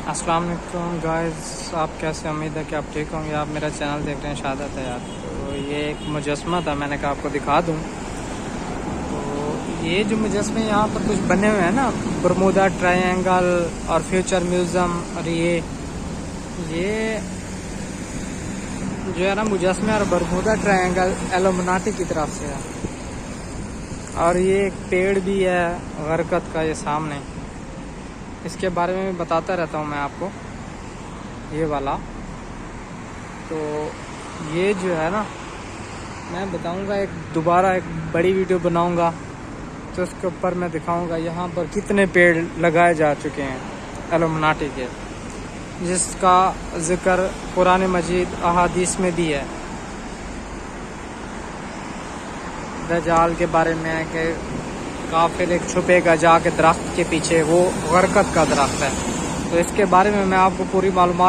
अस्सलाम वालेकुम गाइस, आप कैसे? उम्मीद है कि आप ठीक होंगे। आप मेरा चैनल देख रहे हैं शहादत है यार। तो ये एक मुजस्समा था, मैंने कहा आपको दिखा दूं। तो ये जो मुजस्समे यहाँ पर कुछ बने हुए हैं ना, बरमूडा ट्रायंगल और फ्यूचर म्यूज़ियम, और ये जो है ना मुजस्समे और बरमूडा ट्रायंगल इल्लुमिनाटी की तरफ से है। और ये एक पेड़ भी है गरकत का, ये सामने, इसके बारे में बताता रहता हूँ मैं आपको, ये वाला। तो ये जो है ना, मैं बताऊँगा, दोबारा एक बड़ी वीडियो बनाऊँगा तो उसके ऊपर मैं दिखाऊँगा यहाँ पर कितने पेड़ लगाए जा चुके हैं इल्लुमिनाटी के, जिसका जिक्र कुरान मजीद अहादीस में भी है। दज्जाल के बारे में है कि काफिर एक छुपेगा जाके दरख्त के पीछे, वो गरकत का दरख्त है। तो इसके बारे में मैं आपको पूरी मालूमात